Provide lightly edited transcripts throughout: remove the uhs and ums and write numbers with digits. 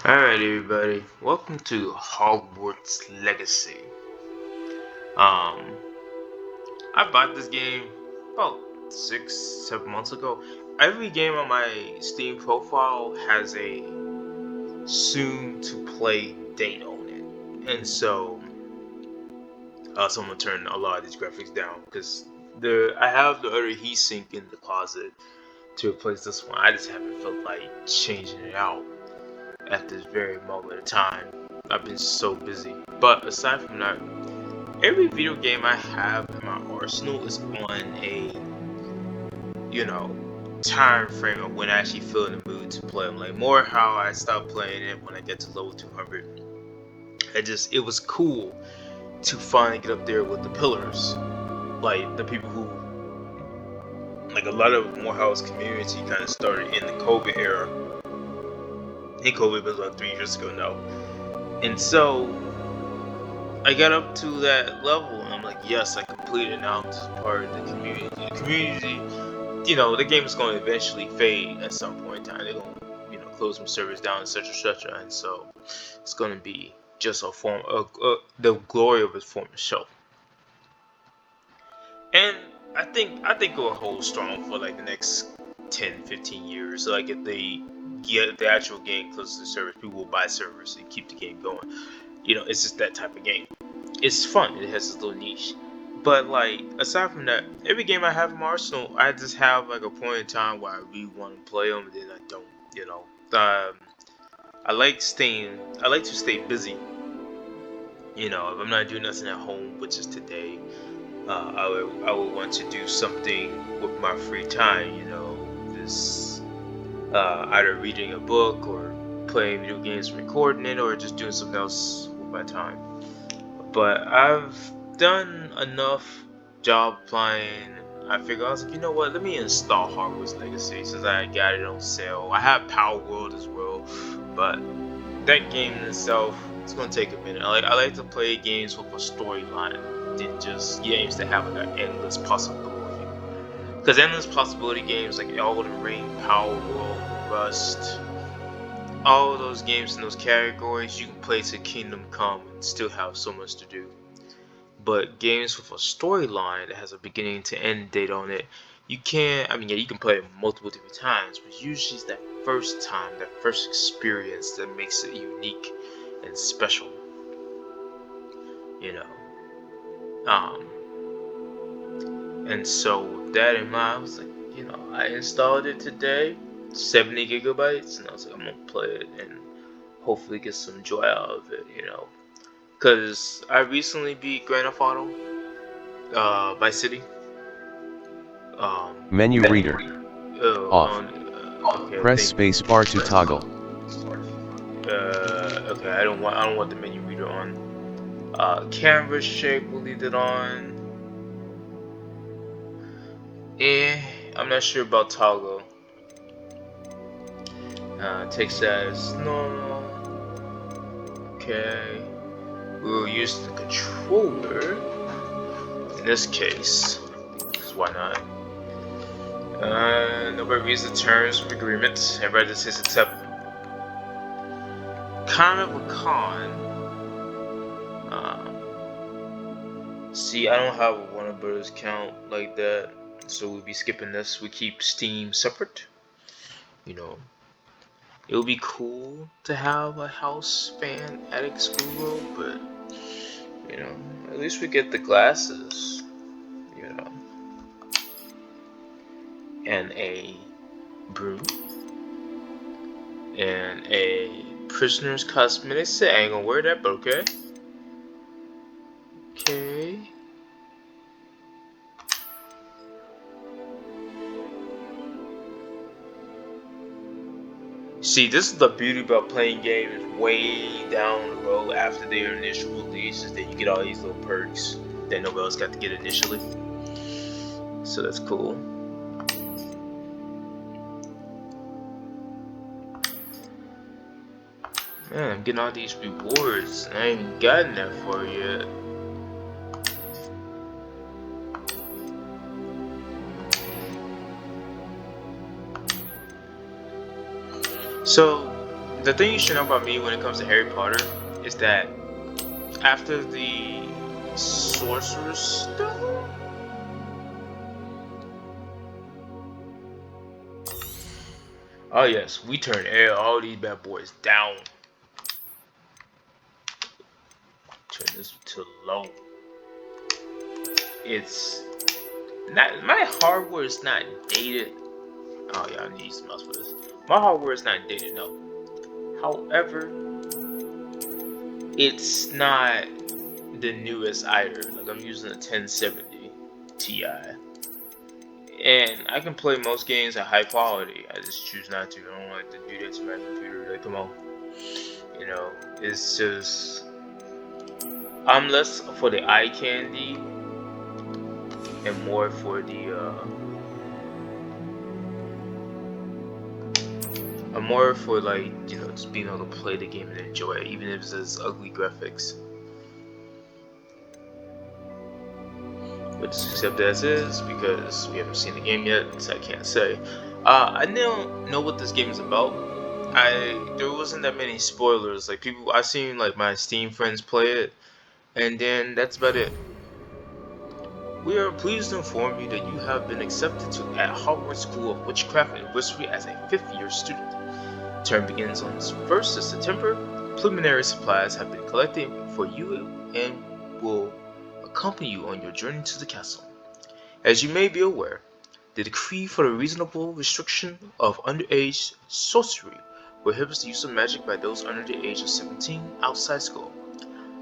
Alright everybody, welcome to Hogwarts Legacy. Um, I bought this game about 6-7 months ago. Every game on my Steam profile has a soon to play date on it. And so, someone turned a lot of these graphics down because I have the other heatsink in the closet to replace this one. I just haven't felt like changing it out at this very moment of time. I've been so busy. But aside from that, every video game I have in my arsenal is on a, time frame of when I actually feel in the mood to play them. Like more how I stop playing it when I get to level 200. It was cool to finally get up there with the pillars. Like the people who, like a lot of Morehouse community kind of started in the COVID era. I think COVID was about 3 years ago now. And so I got up to that level and I'm like, yes, I completed. Now I'm just part of the community. The community, the game is going to eventually fade at some point in time. They're going to, close some servers down, etc. And so it's going to be just the glory of its former self. And I think it will hold strong for like the next 10-15 years. So like if they get the actual game closes to servers, people will buy servers and keep the game going. It's just that type of game. It's fun. It has this little niche. But like aside from that, every game I have in my arsenal, I just have like a point in time where I really want to play them, and then I don't. I like to stay busy. If I'm not doing nothing at home, which is today, I would want to do something with my free time. This either reading a book or playing video games, recording it, or just doing something else with my time. But I've done enough job applying. I figured I was like, you know what? Let me install Hogwarts Legacy since I got it on sale. I have Power World as well, but that game in itself, it's gonna take a minute. I like to play games with a storyline than just games that have like an endless possibility. Because endless possibility games like Elden Ring, Power World, Rust, all of those games in those categories, you can play to Kingdom Come and still have so much to do. But games with a storyline that has a beginning to end date on it, you can play it multiple different times, but usually it's that first time, that first experience that makes it unique and special. And so with that in mind, I was like, I installed it today, 70 gigabytes, and I was like, I'm gonna play it and hopefully get some joy out of it, because I recently beat Grand Theft Auto, Vice City. Menu reader. Off. Okay, Press spacebar to toggle. Okay, I don't want the menu reader on. Camera shake, we'll leave it on. I'm not sure about toggle. Text as normal. Okay. We'll use the controller in this case, because why not? Nobody reads the terms of agreement. Everybody just says accept. Kind of a con. See, I don't have a Warner Brothers account like that, so we'll be skipping this. We keep Steam separate. It would be cool to have a house fan attic school, but at least we get the glasses, and a broom, and a prisoner's cosmetic set. I ain't gonna wear that, but okay. Okay. See, this is the beauty about playing games way down the road after their initial release, is that you get all these little perks that nobody else got to get initially. So that's cool. Man, I'm getting all these rewards. I ain't gotten that far yet. So The thing you should know about me when it comes to Harry Potter is that after the Sorcerer's Stone, oh yes, we turn all these bad boys down. Turn this to low. It's not, my hardware is not dated. Oh yeah, I need some mouse for this. My hardware is not dated, no. However, it's not the newest either. Like I'm using a 1070 Ti. And I can play most games at high quality. I just choose not to. I don't like to do that to my computer. Like, come on. You know, it's just... I'm less for the eye candy and more for the I'm more for, like, you know, just being able to play the game and enjoy it, even if it's ugly graphics. But just accept it as is because we haven't seen the game yet, so I can't say. I don't know what this game is about. There wasn't that many spoilers. Like I seen like my Steam friends play it, and then that's about it. We are pleased to inform you that you have been accepted at Hogwarts School of Witchcraft and Wizardry as a 5th-year student. Term begins on the 1st of September. Preliminary supplies have been collected for you and will accompany you on your journey to the castle. As you may be aware, the decree for the reasonable restriction of underage sorcery prohibits the use of magic by those under the age of 17 outside school.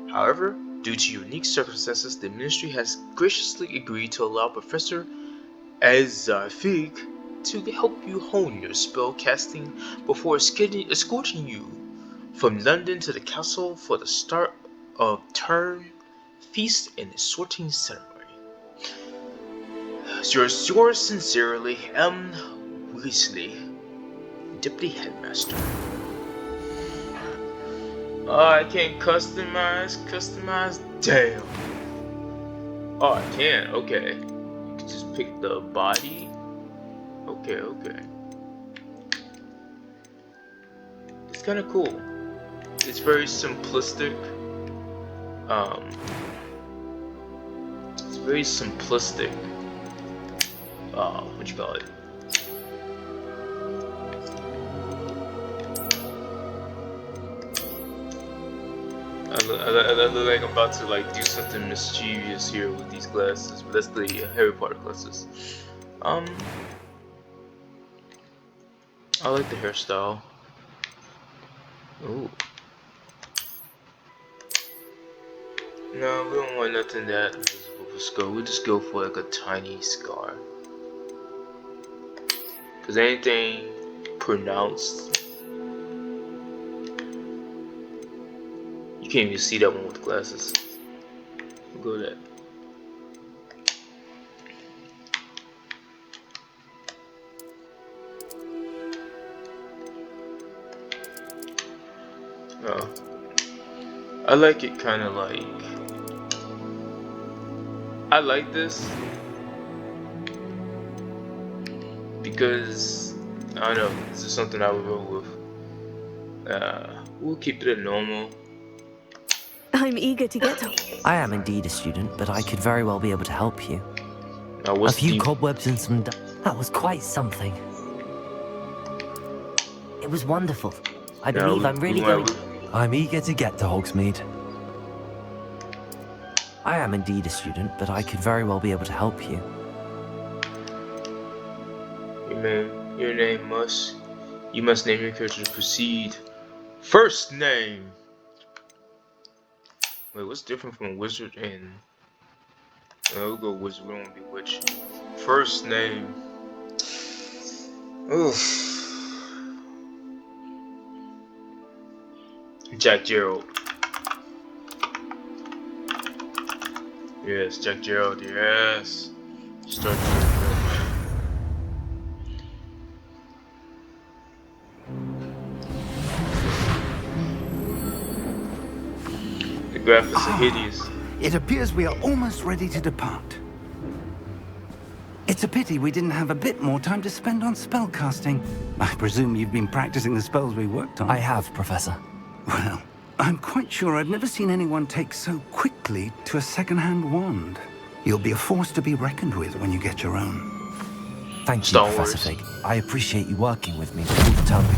However, due to unique circumstances, the ministry has graciously agreed to allow Professor Azafig to help you hone your spell casting before escorting you from London to the castle for the start of term feast and sorting ceremony. Yours sincerely, M. Weasley, Deputy Headmaster. Oh, I can't customize. Damn. Oh, I can. Okay. You can just pick the body. Okay. It's kind of cool. It's very simplistic. It's very simplistic. What you call it? I look like I'm about to like do something mischievous here with these glasses, but that's the Harry Potter glasses. I like the hairstyle. Ooh. No, we don't want nothing that visible for skull. We'll just go for like a tiny scar. Cause anything pronounced, you can't even see that one with the glasses. We'll go with that. Oh, I like it kind of like. I like this because I don't know. This is something I would roll with. We'll keep it at normal. I'm eager to get to. I am indeed a student, but I could very well be able to help you. Now, A few cobwebs and some. That was quite something. It was wonderful. I believe I'm really going. I'm eager to get to Hogsmeade. I am indeed a student, but I could very well be able to help you. Your name must. You must name your character to proceed. First name. Wait, what's different from wizard and? We'll go wizard. We don't want to be witch. First name. Oof. Jack Jerod. Yes, Jack Jerod. Yes. Start. The graphics are hideous. It appears we are almost ready to depart. It's a pity we didn't have a bit more time to spend on spellcasting. I presume you've been practicing the spells we worked on. I have, Professor. Well, I'm quite sure I've never seen anyone take so quickly to a second-hand wand. You'll be a force to be reckoned with when you get your own. Thank you, Star Professor Wars. Fig. I appreciate you working with me all the time.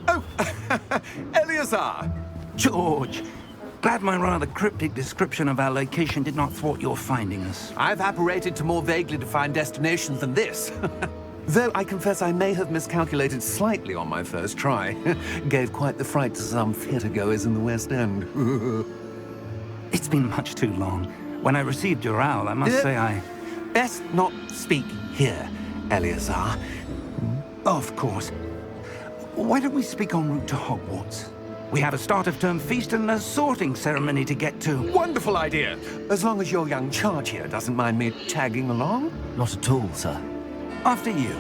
Oh, Eleazar! George! Glad my rather cryptic description of our location did not thwart your finding us. I've apparated to more vaguely defined destinations than this. Though I confess I may have miscalculated slightly on my first try. Gave quite the fright to some theatre-goers in the West End. It's been much too long. When I received your owl, I must say I... Best not speak here, Eleazar. Of course. Why don't we speak en route to Hogwarts? We have a start-of-term feast and a sorting ceremony to get to. Wonderful idea! As long as your young charge here doesn't mind me tagging along. Not at all, sir. After you.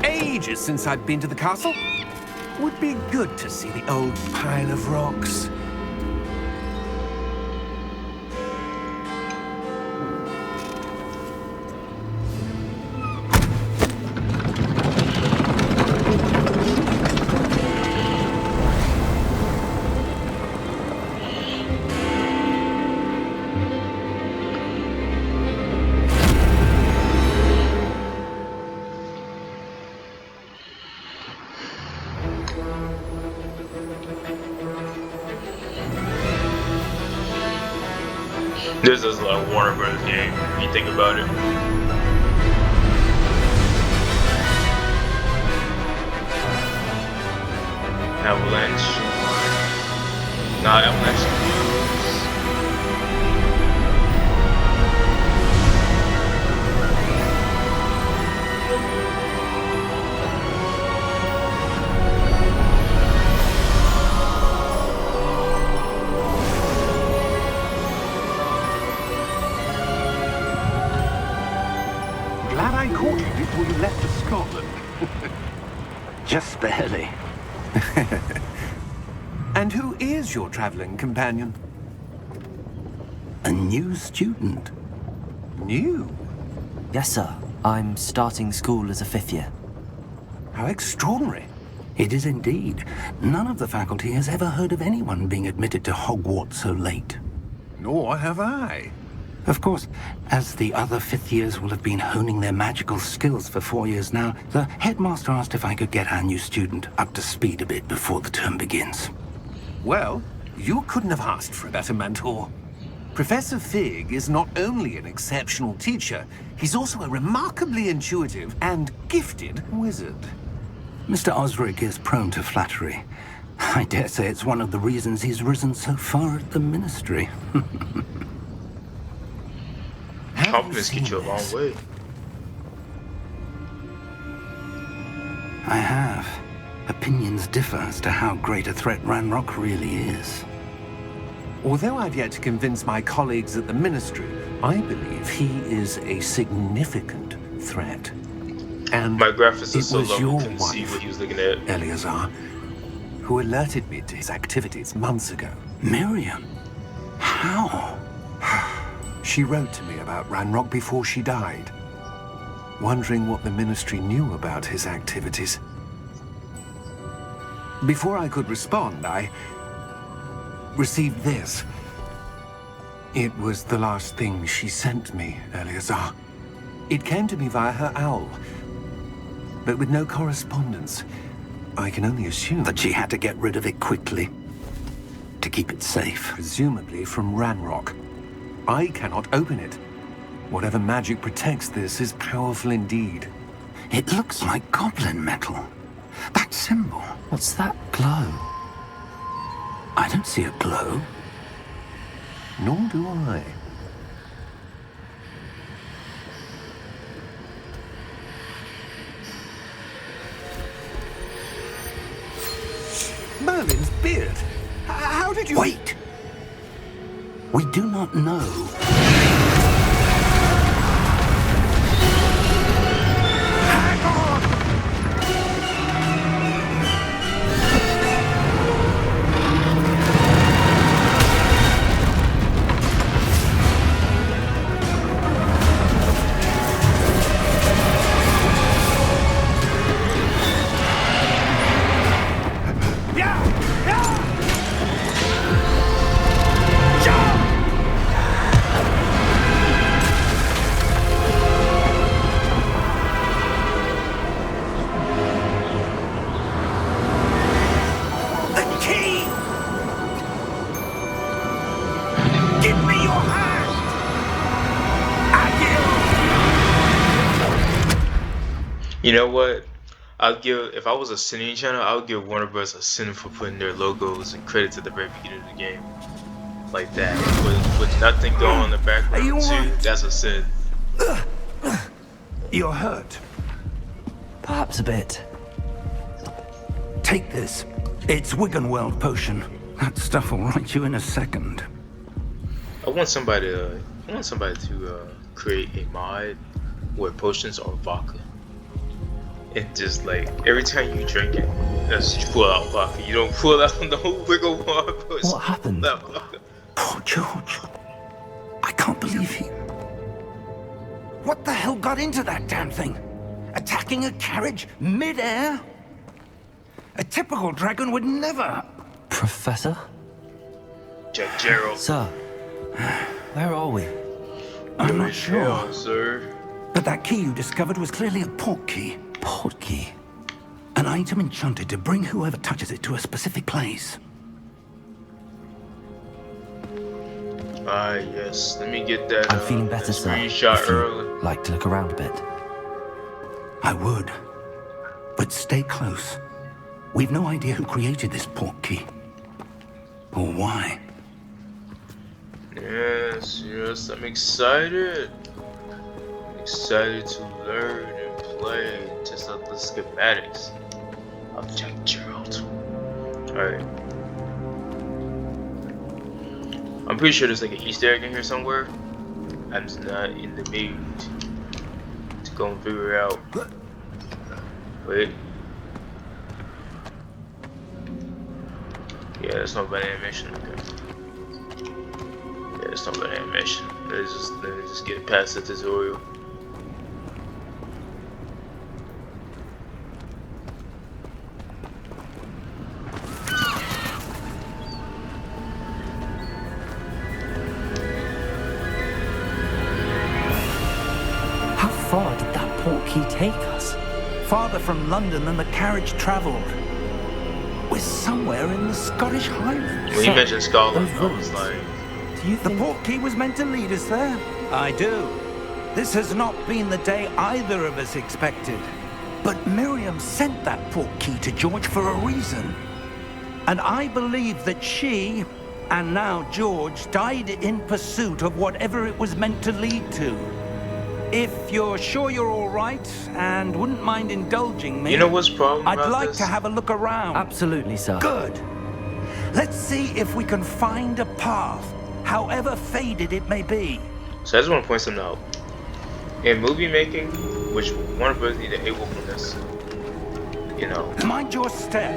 Ages since I've been to the castle. Would be good to see the old pile of rocks. This is like a Warner Bros. Game, when you think about it. Avalanche. Not Avalanche Studios. Glad I caught you before you left for Scotland. Just barely. And who is your traveling companion? A new student. New? Yes, sir. I'm starting school as a 5th year. How extraordinary. It is indeed. None of the faculty has ever heard of anyone being admitted to Hogwarts so late. Nor have I. Of course, as the other 5th years will have been honing their magical skills for 4 years now, the headmaster asked if I could get our new student up to speed a bit before the term begins. Well, you couldn't have asked for a better mentor. Professor Fig is not only an exceptional teacher, he's also a remarkably intuitive and gifted wizard. Mr. Osric is prone to flattery. I dare say it's one of the reasons he's risen so far at the Ministry. Confidence get you a long way. I have. Opinions differ as to how great a threat Ranrock really is. Although I've yet to convince my colleagues at the Ministry, I believe he is a significant threat. And My graphics it are so was low your I couldn't see wife, what he was looking at. Eleazar, who alerted me to his activities months ago. Miriam? How? She wrote to me about Ranrock before she died, wondering what the Ministry knew about his activities. Before I could respond, I received this. It was the last thing she sent me, Eleazar. It came to me via her owl, but with no correspondence. I can only assume That she had to get rid of it quickly to keep it safe. presumably from Ranrock. I cannot open it. Whatever magic protects this is powerful indeed. It looks like goblin metal. That symbol. What's that glow? I don't see a glow. Nor do I. Merlin's beard. How did you... Wait! We do not know. Hang on! You know what? I'll give if I was a sending channel, I would give Warner Bros. A sin for putting their logos and credits at the very beginning of the game, like that, with nothing going on in the Are you background too. alright? That's a sin. You're hurt. Perhaps a bit. Take this. It's Wiggenweld potion. That stuff will right you in a second. I want somebody to create a mod where potions are vodka. And just like every time you drink it, that's you pull out vodka. You don't pull out no wiggle potion. What happened? Pull out vodka. Poor George. I can't believe he... What the hell got into that damn thing? Attacking a carriage mid-air? A typical dragon would never... Professor? Jerod. Sir, where are we? I'm not sure. Yeah, sir. But that key you discovered was clearly a port key. Port key. An item enchanted to bring whoever touches it to a specific place. Ah, yes. Let me get that. I'm feeling better, that sir. screenshot If you'd early. like to look around a bit. I would. But stay close. We've no idea who created this port key. Or why. Yes, I'm excited. I'm excited to learn and play just like the schematics of Jerod. Alright. I'm pretty sure there's like an Easter egg in here somewhere. I'm just not in the mood to go and figure it out. Wait. Yeah, that's not bad animation. Okay. Yeah, it's not bad animation. Let me just get past the tutorial. How far did that port key take us? Farther from London than the carriage travelled. We're somewhere in the Scottish Highlands. When you mentioned Scotland, those I was roads. like, Do you The think... port key was meant to lead us there. I do. This has not been the day either of us expected. But Miriam sent that port key to George for a reason. And I believe that she, and now George, died in pursuit of whatever it was meant to lead to. If you're sure you're all right and wouldn't mind indulging me, you know what's the problem I'd about like this? to have a look around. Absolutely, sir. Good. Let's see if we can find a path, however faded it may be. So I just want to point something out. In movie making, which one of us need to able from this, you know, Mind your step.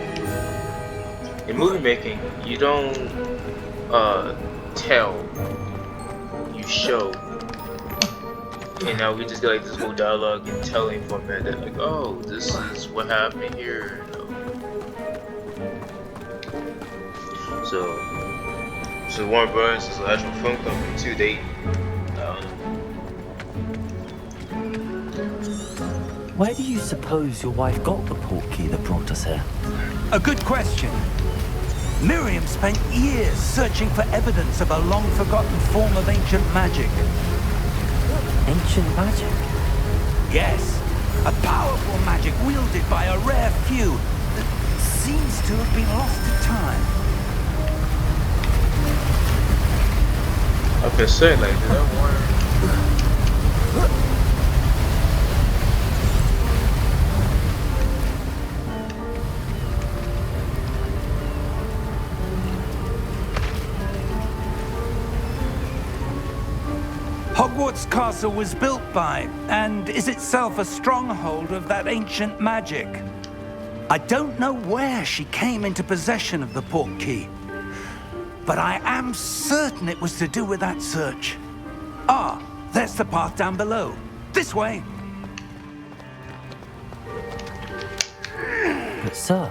in movie making, you don't tell, you show. You know, we just get like this whole dialogue and telling format that like, oh, this is what happened here. You know. So Warner Bros. Is an actual film company too. They Where do you suppose your wife got the port key that brought us here? A good question. Miriam spent years searching for evidence of a long-forgotten form of ancient magic. Ancient magic? Yes, a powerful magic wielded by a rare few that seems to have been lost to time. I can say like that Warner. Hogwarts Castle was built by, and is itself a stronghold of that ancient magic. I don't know where she came into possession of the port key, but I am certain it was to do with that search. Ah, there's the path down below. This way. But sir,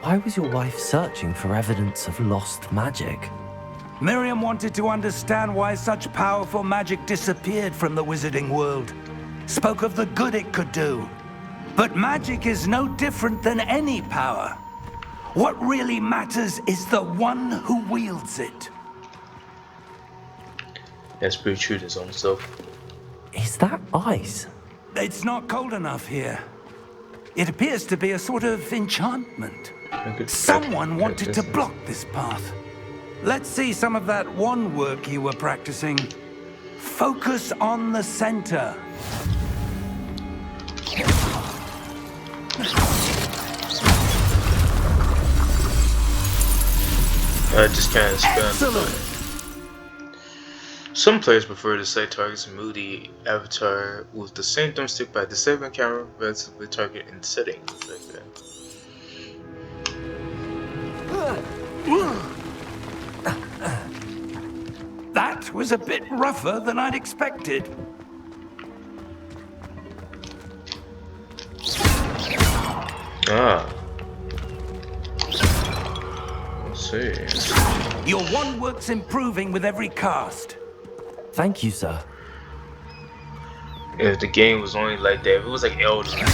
why was your wife searching for evidence of lost magic? Miriam wanted to understand why such powerful magic disappeared from the wizarding world. Spoke of the good it could do. But magic is no different than any power. What really matters is the one who wields it. That's pretty true to his own self. Is that ice? It's not cold enough here. It appears to be a sort of enchantment. Someone wanted to block this path. Let's see some of that wand work you were practicing. Focus on the center. I just kind of spam. Excellent. Some players prefer to select targets moody avatar with the same thumbstick by disabling camera relatively target in settings like that. That was a bit rougher than I'd expected. Ah. Let's see. Your wand work's improving with every cast. Thank you, sir. If the game was only like that, if it was like Elden Ring,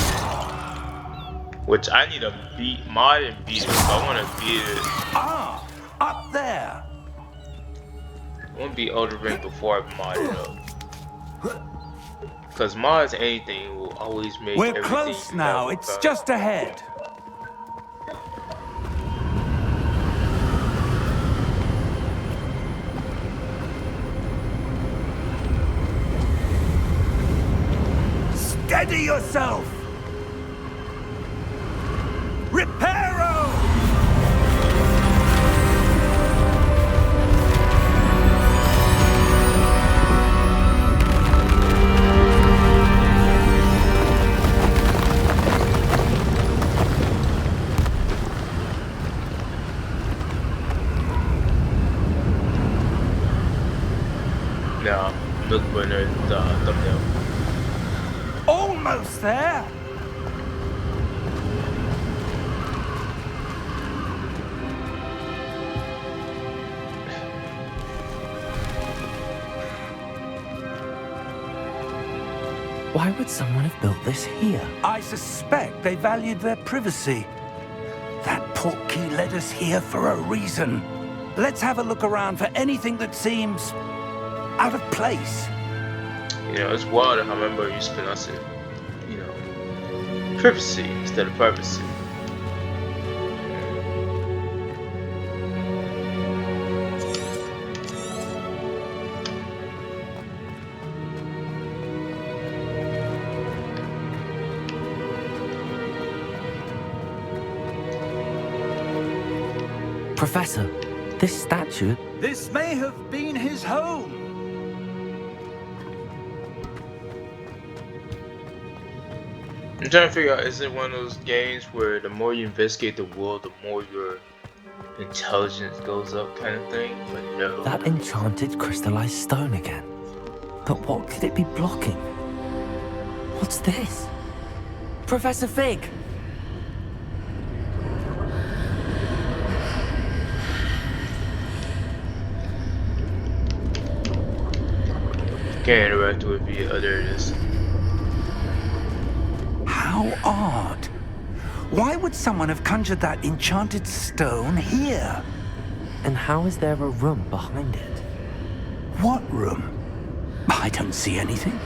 which I need to beat mod and beat it, so I want to beat it. Ah, up there. I want to beat Elden Ring before I mod it up. Because mods anything will always make We're everything close now. It's just ahead. Steady yourself! Reparo! No, look for the thumbnail. Almost there! Why would someone have built this here? I suspect they valued their privacy. That portkey led us here for a reason. Let's have a look around for anything that seems out of place. You know, it's wild how I remember you pronounce it, you know, privacy instead of privacy. Professor, this statue... This may have been his home. I'm trying to figure out, is it one of those games where the more you investigate the world, the more your intelligence goes up kind of thing? But no. That enchanted crystallized stone again. But what could it be blocking? What's this? Professor Fig! Can't interact with you. Oh, there it is. How odd. Why would someone have conjured that enchanted stone here? And how is there a room behind it? What room? I don't see anything.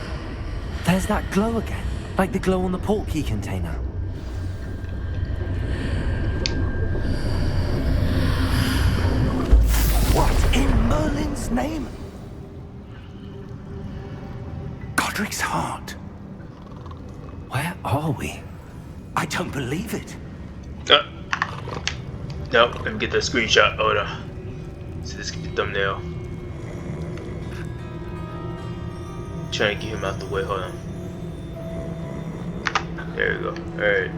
There's that glow again, like the glow on the portkey container. What in Merlin's name? Godric's heart. Where are we? I don't believe it. No, let me get that screenshot. Hold on. So this can be thumbnail. Trying to get him out the way. Hold on. There we go. Alright.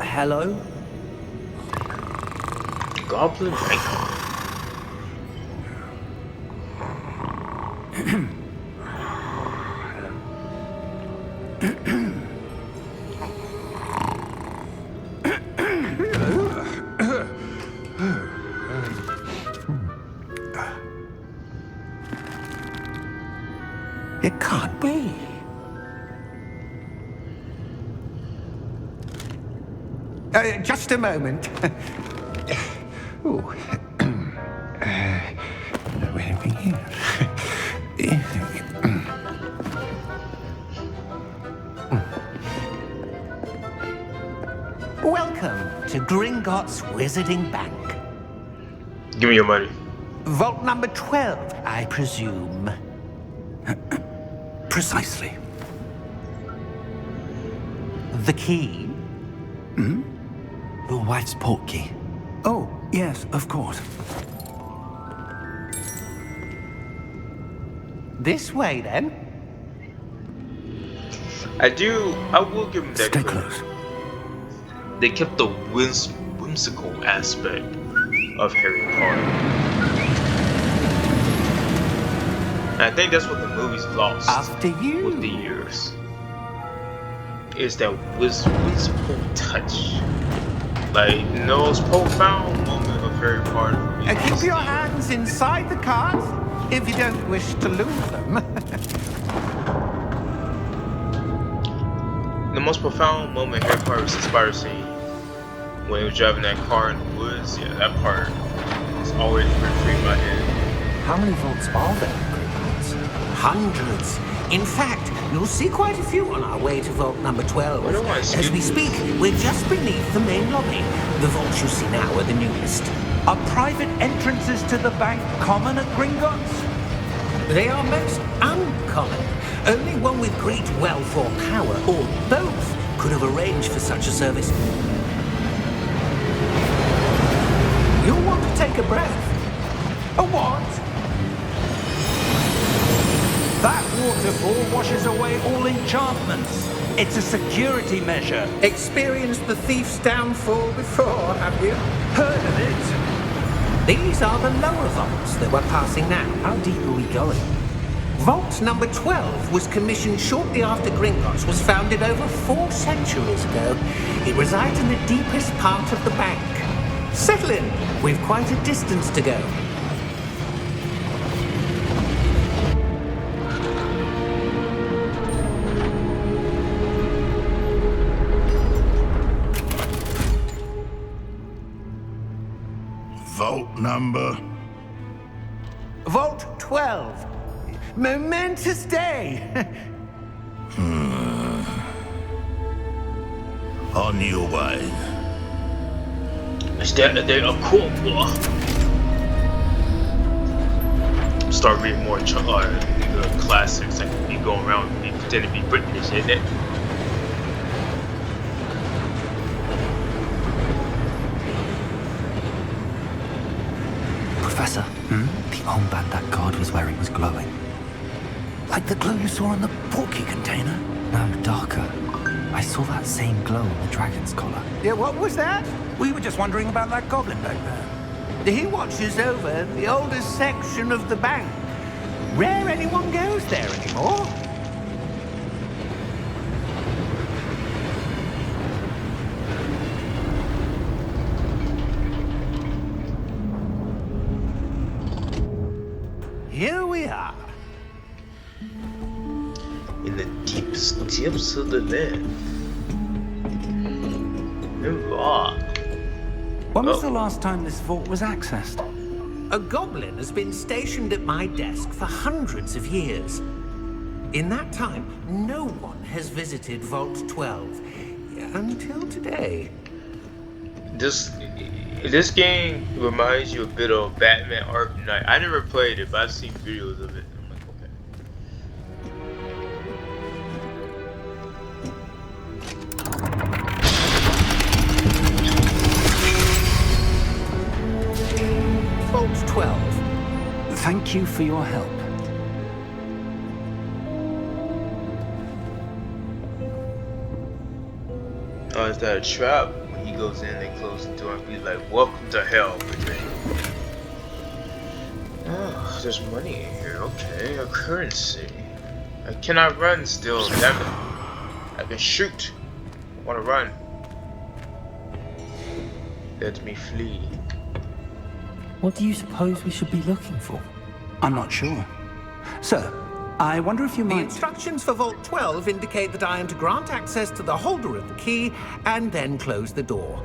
Hello? Goblin Bank. It can't be. Just a moment. Oh. Where are we here? Gringotts Wizarding Bank. Give me your money. Vault number 12, I presume. Precisely. The key? Your wife's portkey. Oh, yes, of course. This way, then. I will give them that Stay credit. close. They kept the whimsical aspect of Harry Potter. And I think that's what the movies lost After you. with the years. Is that whimsical touch. Like, the most profound moment of Harry Potter for me. Keep your hands inside the cards if you don't wish to lose them. The most profound moment Harry Potter was inspired scene when he was driving that car in the woods. Yeah, that part is always free in my head. How many vaults are there in Gringotts? Hundreds. In fact, you'll see quite a few on our way to vault number 12. I don't want to As we speak, we're just beneath the main lobby. The vaults you see now are the newest. Are private entrances to the bank common at Gringotts? They are most uncommon. Only one with great wealth or power, or both, could have arranged for such a service. You'll want to take a breath. A what? That waterfall washes away all enchantments. It's a security measure. Experienced the thief's downfall before, have you? Heard of it? These are the lower vaults that we're passing now. How deep are we going? Vault number 12 was commissioned shortly after Gringotts was founded over 4 centuries ago. It resides in the deepest part of the bank. Settle in. We've quite a distance to go. Vault number? Vault 12. Momentous day. On your way. Is that a day of cool? Start reading more classics and be going around and pretend to be British, isn't it? Professor, the armband that guard was wearing was glowing. Like the glow you saw in the portkey container? No, darker. I saw that same glow on the dragon's collar. Yeah, what was that? We were just wondering about that goblin back there. He watches over the oldest section of the bank. Rare anyone goes there anymore. Here we are. In the deepest depths of the land. When was the last time this vault was accessed? A goblin has been stationed at my desk for hundreds of years. In that time, no one has visited Vault 12 until today. This game reminds you a bit of Batman Arkham Knight. I never played it, but I've seen videos of it. I'm like, okay. Vault 12. Thank you for your help. Oh, is that a trap? When he goes in, they close the door and be like, welcome to hell. Oh, there's money in here. Okay, a currency. I cannot run still, damn it. I can shoot. I wanna run. Let me flee. What do you suppose we should be looking for? I'm not sure. Sir, I wonder if you The might... instructions for Vault 12 indicate that I am to grant access to the holder of the key and then close the door.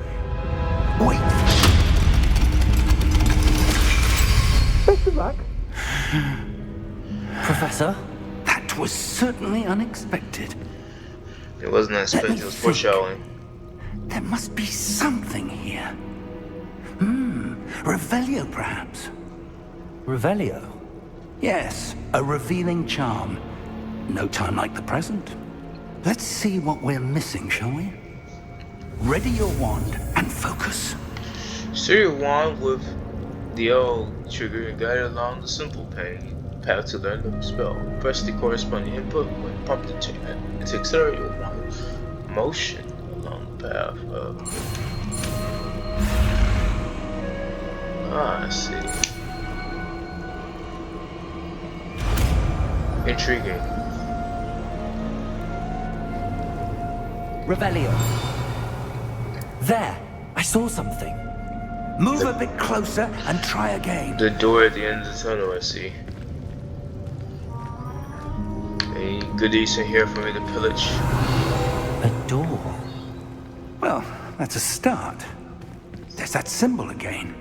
Wait! Best of luck. Professor? That was certainly unexpected. It wasn't unexpected, it was foreshadowing. There must be something here. Revelio, perhaps? Revelio? Yes, a revealing charm. No time like the present. Let's see what we're missing, shall we? Ready your wand and focus. Steer your wand with the L trigger and guide it along the simple path to learn the spell. Press the corresponding input when prompted to accelerate your wand motion along the path. I see. Intriguing. Revelio. There! I saw something. Move a bit closer and try again. The door at the end of the tunnel, I see. Any goodies in here for me to pillage? A door? Well, that's a start. There's that symbol again.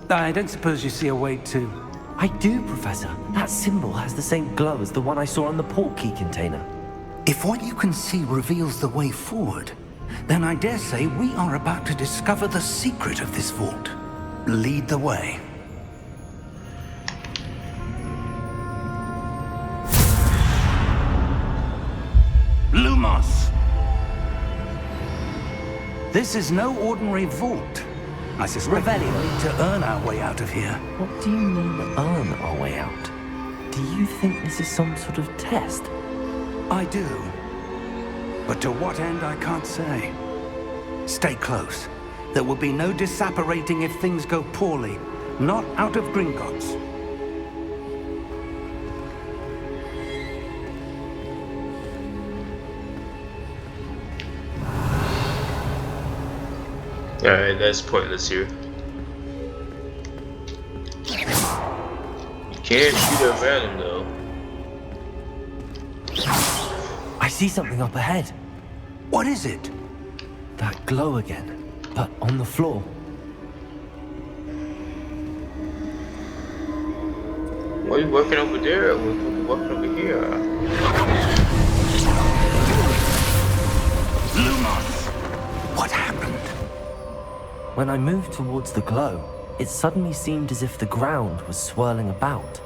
I don't suppose you see a way to... I do, Professor. That symbol has the same glow as the one I saw on the port key container. If what you can see reveals the way forward, then I dare say we are about to discover the secret of this vault. Lead the way. Lumos! This is no ordinary vault. I suspect we need to earn our way out of here. What do you mean, earn our way out? Do you think this is some sort of test? I do. But to what end, I can't say. Stay close. There will be no disapparating if things go poorly. Not out of Gringotts. Alright, that's pointless here. You can't shoot at random though. I see something up ahead. What is it? That glow again, but on the floor. Why are you working over there? We're working over here. Lumos! What happened? When I moved towards the glow, it suddenly seemed as if the ground was swirling about.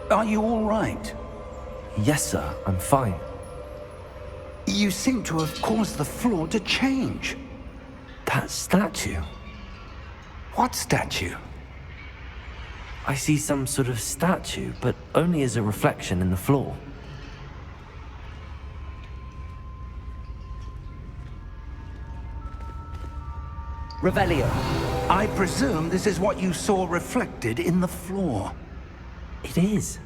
Are you all right? Yes, sir, I'm fine. You seem to have caused the floor to change. That statue? What statue? I see some sort of statue, but only as a reflection in the floor. Revelio. I presume this is what you saw reflected in the floor. It is.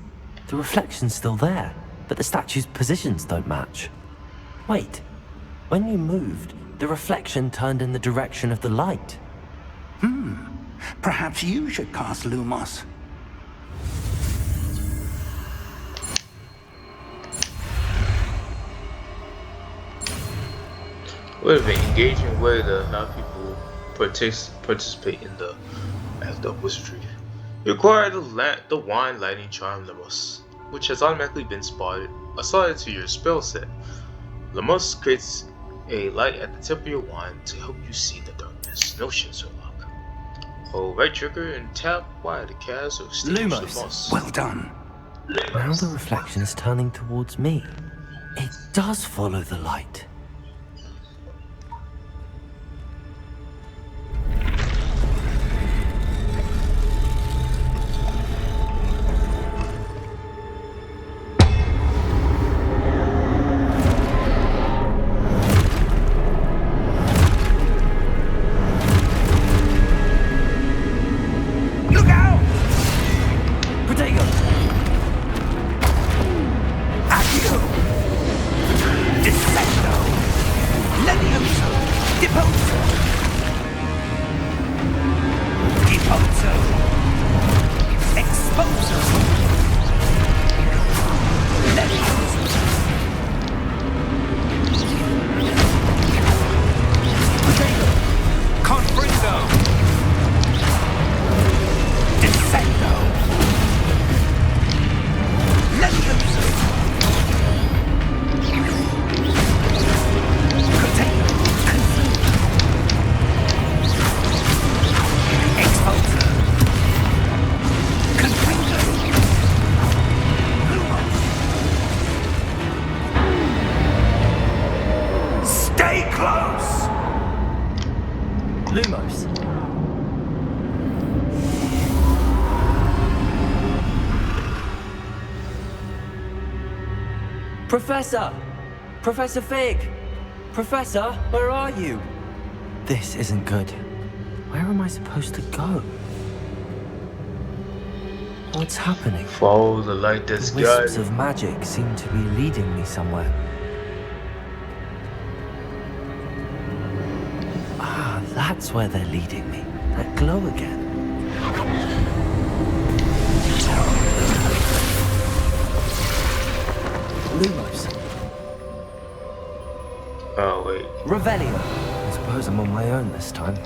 The reflection's still there, but the statue's positions don't match. Wait. When you moved, the reflection turned in the direction of the light. Perhaps you should cast Lumos. What an engaging way to have people participate in the act of wizardry. You acquire the wine lighting charm Lumos, which has automatically been assigned to your spell set. Lumos creates a light at the tip of your wand to help you see in the darkness. No shins are locked. Hold right trigger and tap Y to cast or extinguish Lumos. Well done. Now the reflection is turning towards me. It does follow the light. Descendo! Professor! Professor Fig! Professor, where are you? This isn't good. Where am I supposed to go? What's happening? Follow the light that's The wisps guiding. of magic seem to be leading me somewhere. Ah, that's where they're leading me. That glow again. Lumos. Oh, wait. Revelio. I suppose I'm on my own this time.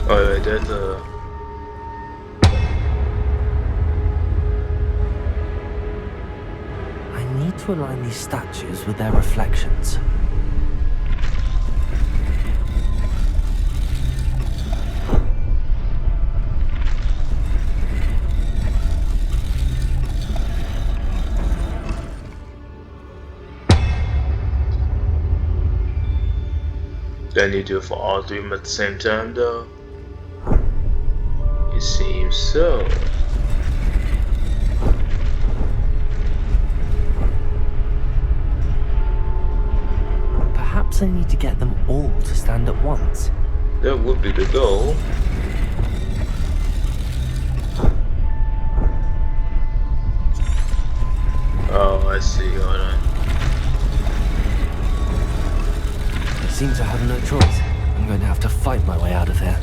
Oh, yeah, there's a... I need to align these statues with their reflections. Do I need to do it for all three of them at the same time, though? It seems so. Perhaps I need to get them all to stand at once. That would be the goal. Oh, I see. Hold on. It seems I have no choice. I'm going to have to fight my way out of here.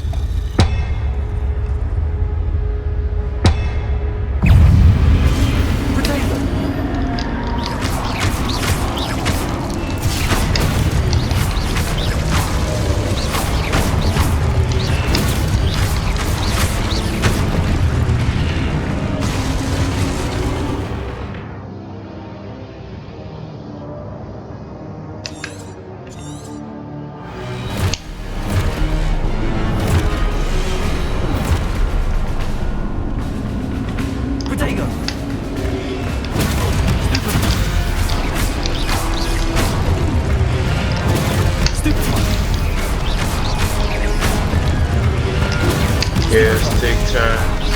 Yes, take turns.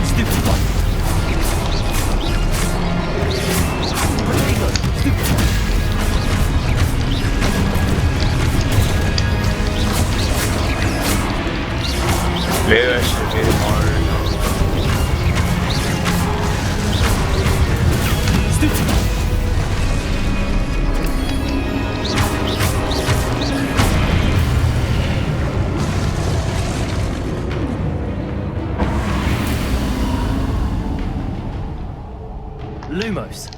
Stupid one. Maybe I should have made it harder. Lumos.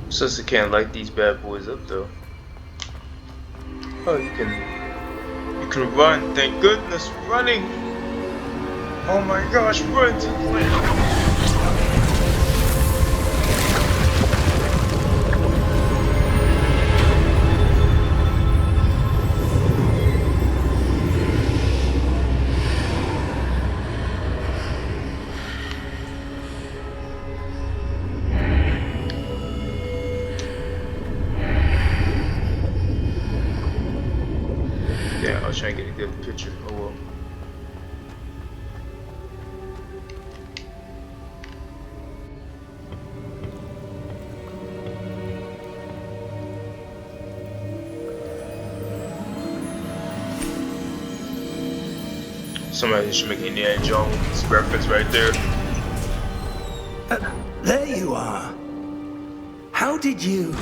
Since I can't light these bad boys up though. Oh, you can run. Thank goodness, running. Oh my gosh, run to the land. Yeah, I was trying to get a good picture. Oh well. Somebody should make Indiana Jones reference right there. There you are. How did you...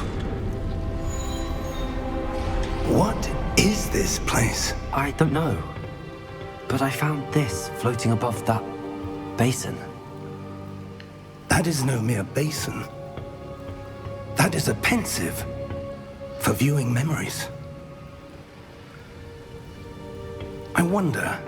What is this place? I don't know. But I found this floating above that basin. That is no mere basin. That is a pensive for viewing memories. I wonder...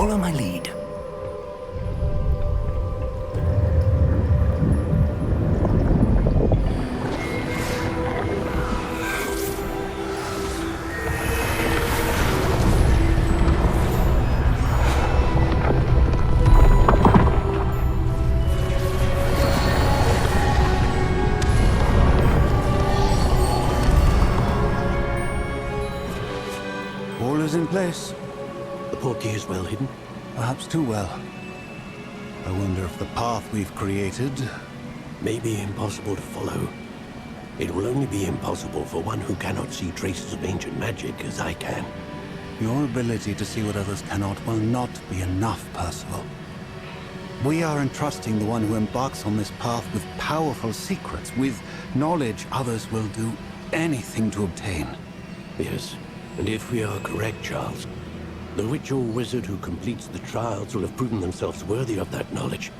Follow my lead. All is in place. The portkey is well hidden. Perhaps too well. I wonder if the path we've created... May be impossible to follow. It will only be impossible for one who cannot see traces of ancient magic as I can. Your ability to see what others cannot will not be enough, Percival. We are entrusting the one who embarks on this path with powerful secrets, with knowledge others will do anything to obtain. Yes, and if we are correct, Charles, the witch or wizard who completes the trials will have proven themselves worthy of that knowledge,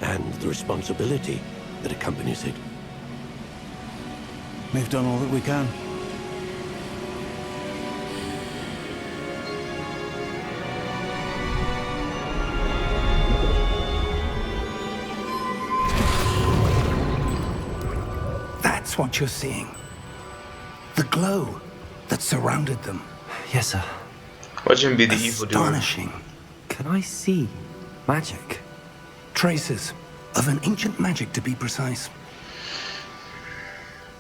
and the responsibility that accompanies it. We've done all that we can. That's what you're seeing. The glow that surrounded them. Yes, sir. Watch him be the evil doer. Astonishing. Can I see magic? Traces of an ancient magic, to be precise.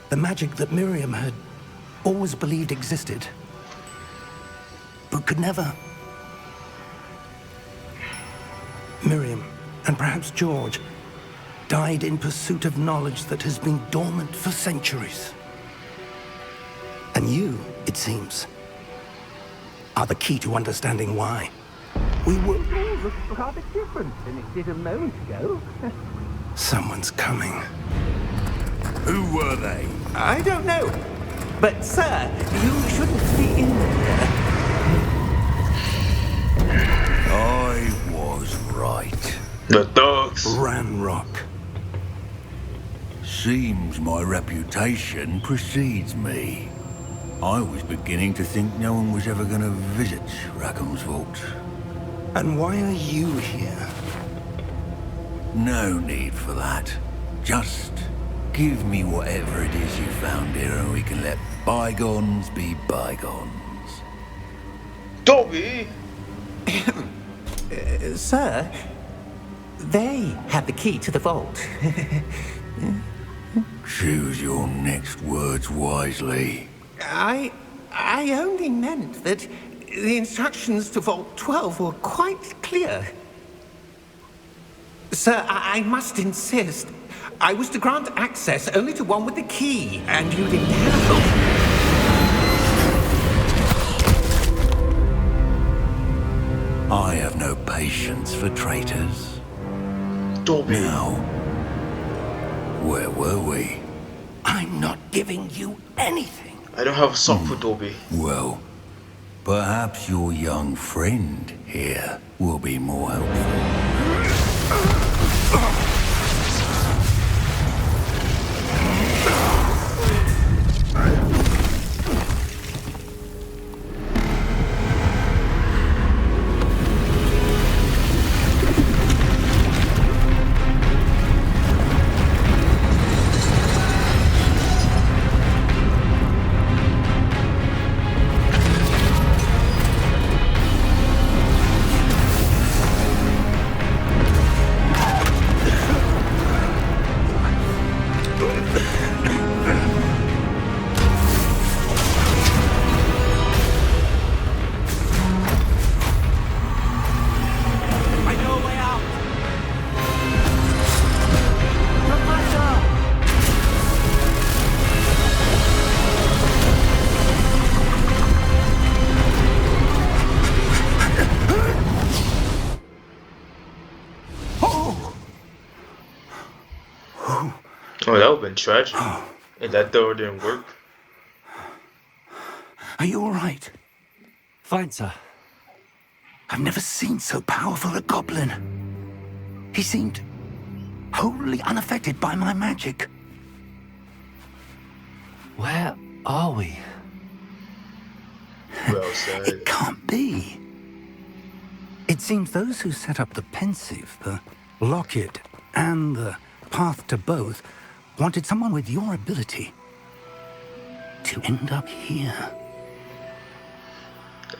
The magic that Miriam had always believed existed, but could never. Miriam, and perhaps George, died in pursuit of knowledge that has been dormant for centuries. And you, it seems, are the key to understanding why. We will all look rather different than it did a moment ago. Someone's coming. Who were they? I don't know. But, sir, you shouldn't be in there. I was right. The thugs. Ranrock. Seems my reputation precedes me. I was beginning to think no one was ever going to visit Rackham's vault. And why are you here? No need for that. Just give me whatever it is you found here and we can let bygones be bygones. Dobby! Sir, they had the key to the vault. Choose your next words wisely. I only meant that the instructions to Vault 12 were quite clear. Sir, I must insist. I was to grant access only to one with the key, and you didn't have. I have no patience for traitors. Dobby. Now, where were we? I'm not giving you anything. I don't have a sock for Dobby. Well, perhaps your young friend here will be more helpful. Oh, that would have been tragic. If that door didn't work. Are you all right? Fine, sir. I've never seen so powerful a goblin. He seemed wholly unaffected by my magic. Where are we? Well said. It can't be. It seems those who set up the pensive, the locket, and the path to both wanted someone with your ability to end up here.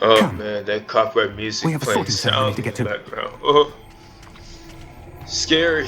Oh Come. man, that copyright music We have a playing sorting ceremony sound to get in the to. background. Oh, scary.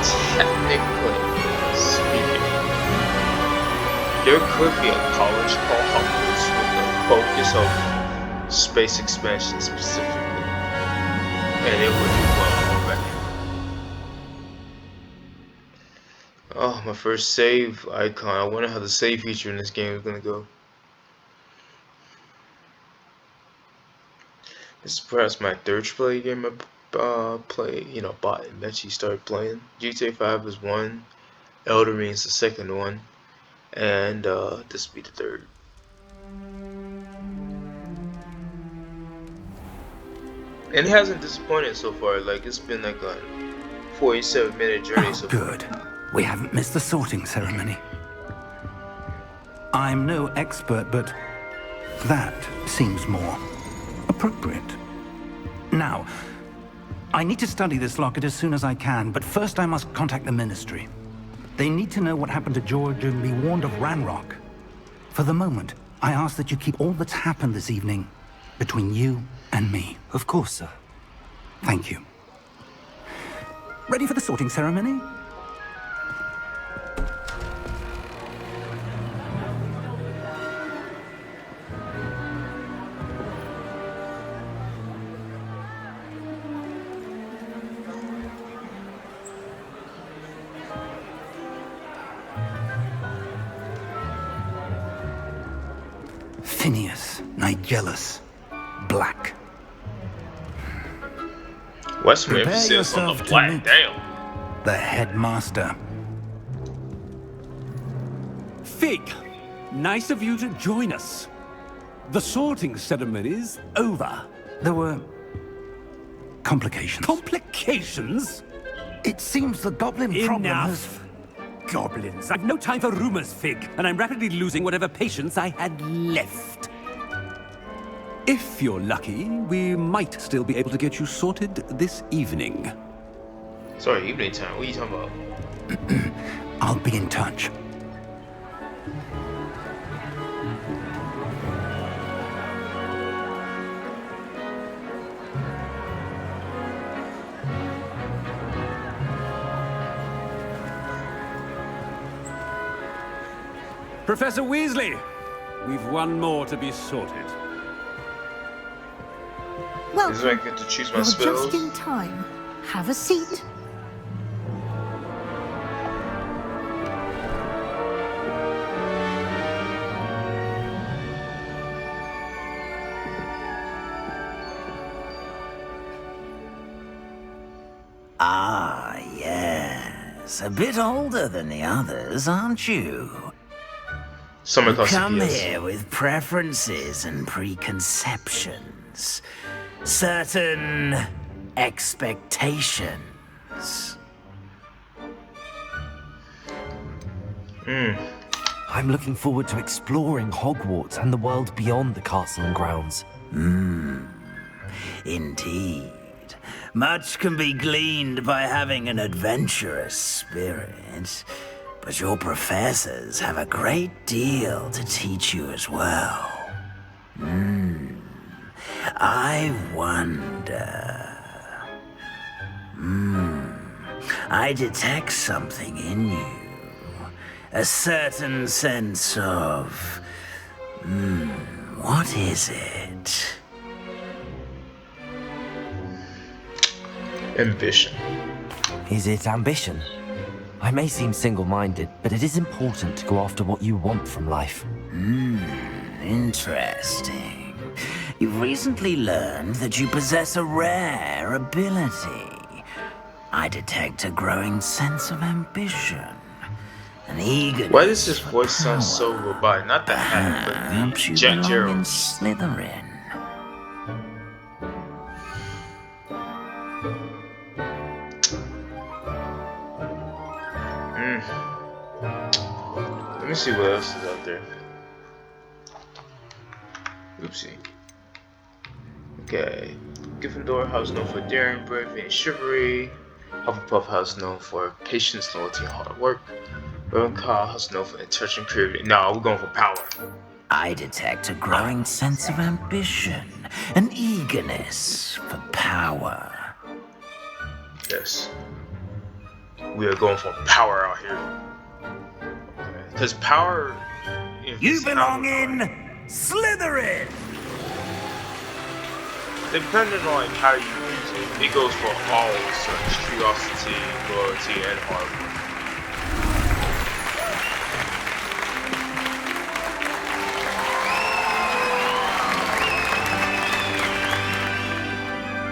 Technically speaking, there could be a college called Hogwarts with the focus of space expansion specifically, and it would do well already. Oh, my first save icon. I wonder how the save feature in this game is gonna go. This is perhaps my third play game I bought and eventually started playing. GTA 5 is one, Elder Ring is the second one, and this will be the third. And it hasn't disappointed so far. Like, it's been like a 47-minute journey so far. Good. We haven't missed the sorting ceremony. I'm no expert, but that seems more appropriate. Now, I need to study this locket as soon as I can, but first I must contact the Ministry. They need to know what happened to George and be warned of Ranrock. For the moment, I ask that you keep all that's happened this evening between you and me. Of course, sir. Thank you. Ready for the sorting ceremony? Phineas, Nigellus, Black. What's some Prepare emphasis on yourself the to black? meet Damn. the headmaster. Fig, nice of you to join us. The sorting ceremony's over. There were complications. Complications? It seems the goblin problem has... Enough. Goblins. I've no time for rumors, Fig, and I'm rapidly losing whatever patience I had left. If you're lucky, we might still be able to get you sorted this evening. Sorry, evening time. What are you talking about? I'll be in touch. Professor Weasley, we've one more to be sorted. Well, This is where I get to choose my you're spells. just in time. Have a seat. Ah, yes. A bit older than the others, aren't you? Summer You come Conspicuous. here with preferences and preconceptions. Certain expectations. I'm looking forward to exploring Hogwarts and the world beyond the castle and grounds. Indeed. Much can be gleaned by having an adventurous spirit, but your professors have a great deal to teach you as well. I wonder... I detect something in you. A certain sense of... what is it? Ambition. Is it ambition? I may seem single-minded, but it is important to go after what you want from life. Interesting. You've recently learned that you possess a rare ability. I detect a growing sense of ambition. An eagerness. Why does his voice sound so robotic? Not the hat, but the Jack Jerod. Slytherin. Let me see what else is out there. Oopsie. Okay. Gryffindor house known for daring, bravery, and chivalry. Hufflepuff house known for patience, loyalty, and hard work. Ravenclaw house known for intelligence, creativity. No, we're going for power. I detect a growing sense of ambition, an eagerness for power. Yes. We are going for power out here. Because power... You belong in Slytherin! Depending on how you use it, it goes for all sorts. Curiosity, loyalty, and hard work.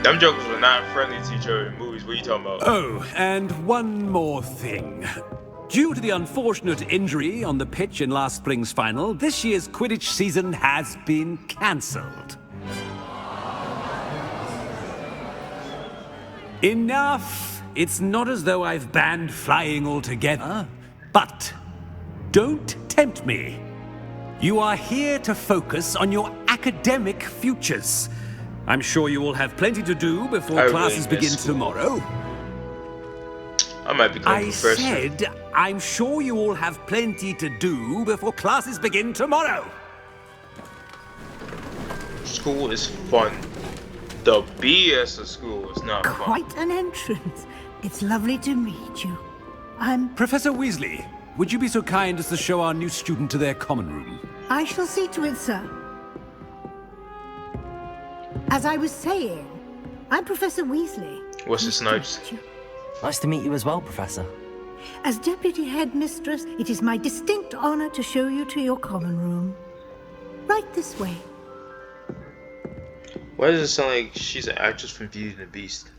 Them jokers were not friendly to each other in movies. What are you talking about? Oh, and one more thing. Due to the unfortunate injury on the pitch in last spring's final, this year's Quidditch season has been cancelled. Enough! It's not as though I've banned flying altogether, but don't tempt me. You are here to focus on your academic futures. I'm sure you will have plenty to do before classes begin tomorrow. I might become a professor. I said, I'm sure you all have plenty to do before classes begin tomorrow. School is fun. The BS of school is not fun. Quite an entrance. It's lovely to meet you. I'm... Professor Weasley, would you be so kind as to show our new student to their common room? I shall see to it, sir. As I was saying, I'm Professor Weasley. What's his Snipes? Nice to meet you as well, Professor. As Deputy Headmistress, it is my distinct honor to show you to your common room. Right this way. Why does it sound like she's an actress from Beauty and the Beast?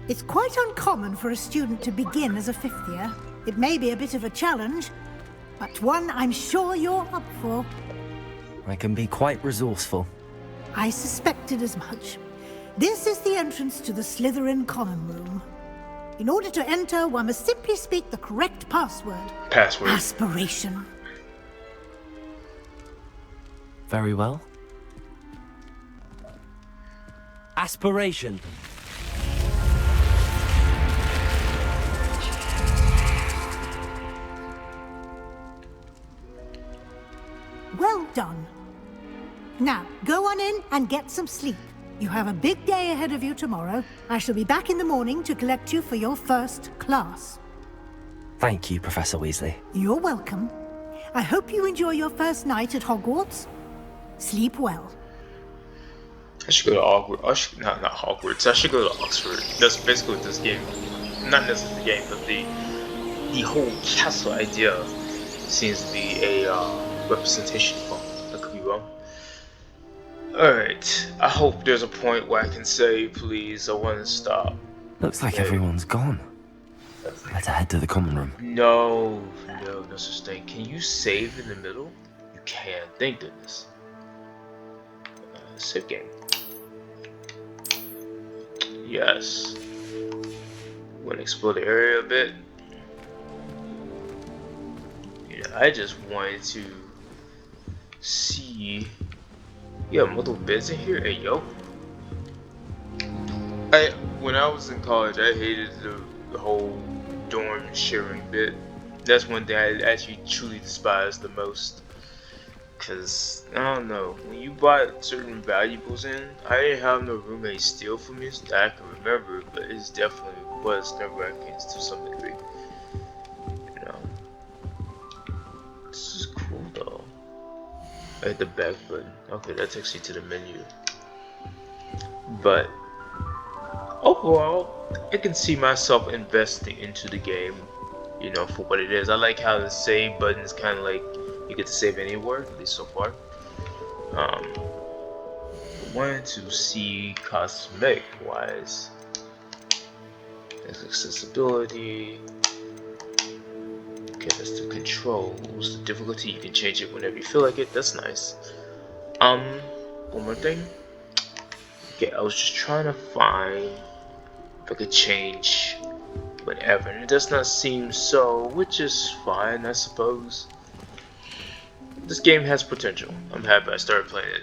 It's quite uncommon for a student to begin as a fifth year. It may be a bit of a challenge, but one I'm sure you're up for. I can be quite resourceful. I suspected as much. This is the entrance to the Slytherin common room. In order to enter, one must simply speak the correct password. Password. Aspiration. Very well. Aspiration. Well done. Now, go on in and get some sleep. You have a big day ahead of you tomorrow. I shall be back in the morning to collect you for your first class. Thank you, Professor Weasley. You're welcome. I hope you enjoy your first night at Hogwarts. Sleep well. I should go to Hogwarts. Not Hogwarts. I should go to Oxford. That's basically what this game. Not necessarily the game, but the whole castle idea seems to be a representation of. I could be wrong. Alright, I hope there's a point where I can say, please, I want to stop. Looks like everyone's gone. Better head to the common room. No such thing. Can you save in the middle? You can, thank goodness. Save game. Yes. We're gonna explore the area a bit. I just wanted to see. Yeah, multiple beds in here. Hey, yo. When I was in college, I hated the whole dorm sharing bit. That's one thing I actually truly despise the most. Cause I don't know, when you bought certain valuables in, I didn't have no roommate steal from me that I can remember, but it definitely was nerve-wracking to some degree. You know, this is cool though. I hit the back button. Okay, that takes you to the menu. But overall, I can see myself investing into the game, you know, for what it is. I like how the save button is kind of like you get to save anywhere, at least so far. Wanted to see cosmetic wise. There's accessibility. Okay, that's the controls. The difficulty, you can change it whenever you feel like it. That's nice. One more thing. Okay, I was just trying to find if I could change whenever, and it does not seem so, which is fine, I suppose. This game has potential. I'm happy I started playing it.